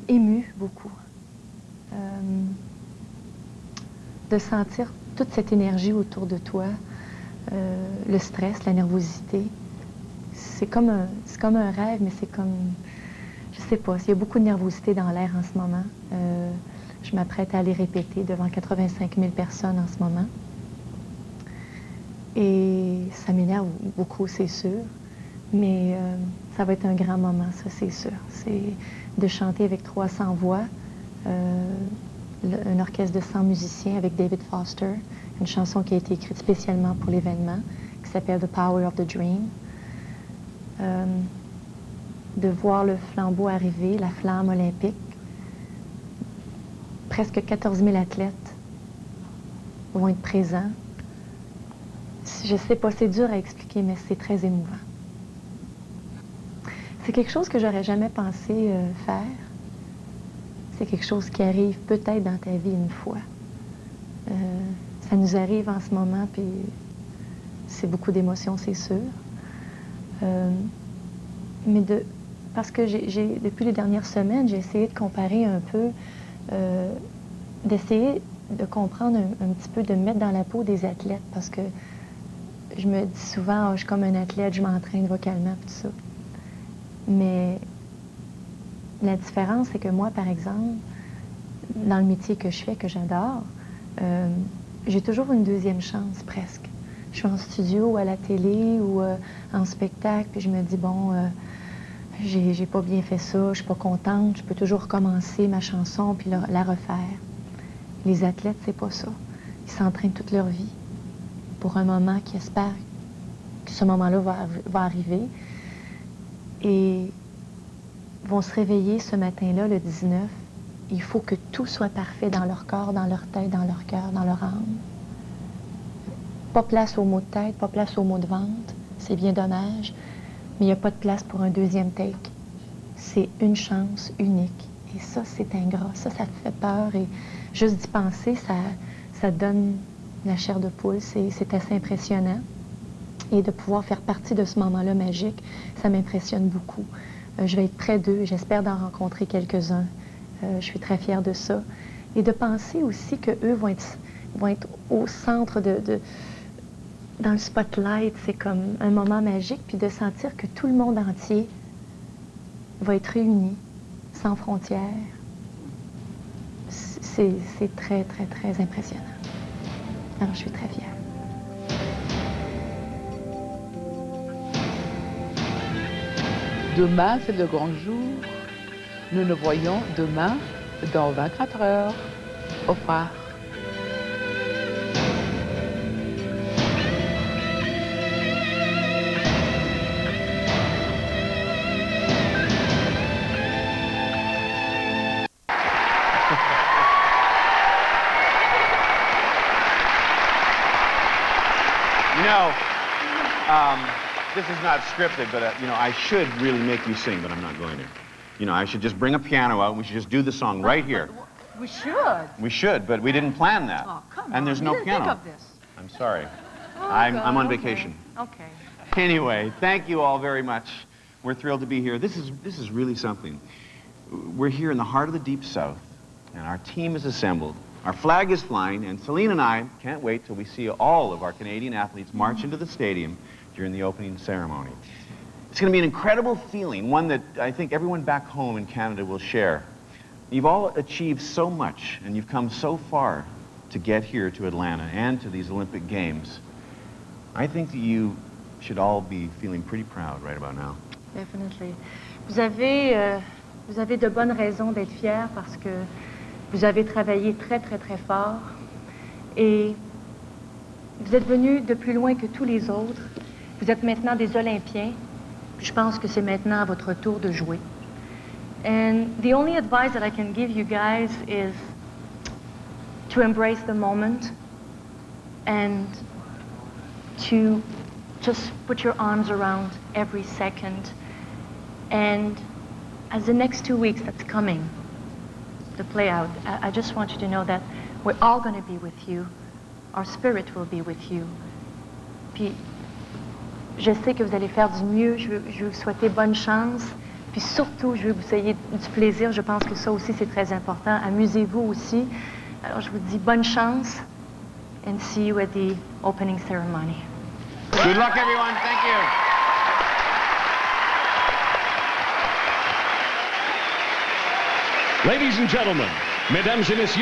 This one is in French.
Émue beaucoup. De sentir toute cette énergie autour de toi, le stress, la nervosité. C'est comme un rêve, mais c'est comme, je sais pas, il y a beaucoup de nervosité dans l'air en ce moment. Je m'apprête à aller répéter devant 85 000 personnes en ce moment. Et ça m'énerve beaucoup, c'est sûr. Mais ça va être un grand moment, ça, c'est sûr. C'est de chanter avec 300 voix, un orchestre de 100 musiciens avec David Foster, une chanson qui a été écrite spécialement pour l'événement, qui s'appelle The Power of the Dream. De voir le flambeau arriver, la flamme olympique. Presque 14 000 athlètes vont être présents. Je sais pas, c'est dur à expliquer, mais c'est très émouvant. C'est quelque chose que j'aurais jamais pensé faire. C'est quelque chose qui arrive peut-être dans ta vie une fois. Ça nous arrive en ce moment, puis c'est beaucoup d'émotions, c'est sûr. Mais parce que depuis les dernières semaines, j'ai essayé de comparer un peu, d'essayer de comprendre un petit peu, de me mettre dans la peau des athlètes, parce que je me dis souvent, je suis comme un athlète, je m'entraîne vocalement, tout ça. Mais la différence, c'est que moi, par exemple, dans le métier que je fais, que j'adore, j'ai toujours une deuxième chance, presque. Je suis en studio ou à la télé ou en spectacle, puis je me dis, bon, j'ai pas bien fait ça, je suis pas contente, je peux toujours recommencer ma chanson puis la refaire. Les athlètes, c'est pas ça. Ils s'entraînent toute leur vie pour un moment qui espère que ce moment-là va arriver et vont se réveiller ce matin-là, le 19. Il faut que tout soit parfait dans leur corps, dans leur tête, dans leur cœur, dans leur âme. Pas place aux maux de tête, pas place aux maux de ventre. C'est bien dommage, mais il n'y a pas de place pour un deuxième take. C'est une chance unique. Et ça, c'est ingrat. Ça te fait peur. Et juste d'y penser, ça donne la chair de poule. C'est assez impressionnant. Et de pouvoir faire partie de ce moment-là magique, ça m'impressionne beaucoup. Je vais être près d'eux. J'espère d'en rencontrer quelques-uns. Je suis très fière de ça. Et de penser aussi qu'eux vont être au centre dans le spotlight. C'est comme un moment magique. Puis de sentir que tout le monde entier va être réuni, sans frontières. C'est très, très, très impressionnant. Alors, je suis très fière. Demain, c'est le grand jour. Nous nous voyons demain dans 24 heures. Au revoir. This is not scripted, but, I should really make you sing, but I'm not going to. I should just bring a piano out, and we should just do the song right here. We should. We should, but we didn't plan that. Oh, come on. And there's no You didn't piano. think of this. I'm sorry. Oh, I'm on okay. vacation. Okay. Anyway, thank you all very much. We're thrilled to be here. This is really something. We're here in the heart of the Deep South, and our team is assembled. Our flag is flying, and Celine and I can't wait till we see all of our Canadian athletes march into the stadium during the opening ceremony. It's going to be an incredible feeling, one that I think everyone back home in Canada will share. You've all achieved so much, and you've come so far to get here to Atlanta and to these Olympic Games. I think that you should all be feeling pretty proud right about now. Definitely. Vous avez de bonnes raisons d'être fiers parce que vous avez travaillé très, très, très fort et vous êtes venus de plus loin que tous les autres. Vous êtes maintenant des Olympiens. Je pense que c'est maintenant à votre tour de jouer. And the only advice that I can give you guys is to embrace the moment and to just put your arms around every second. And as the next 2 weeks that's coming to play out, I just want you to know that we're all going to be with you. Our spirit will be with you. Puis, je sais que vous allez faire du mieux. Je veux vous souhaiter bonne chance. Puis surtout, je veux que vous ayez du plaisir. Je pense que ça aussi, c'est très important. Amusez-vous aussi. Alors, je vous dis bonne chance and see you at the opening ceremony. Good luck, everyone. Thank you. Ladies and gentlemen, mesdames et messieurs,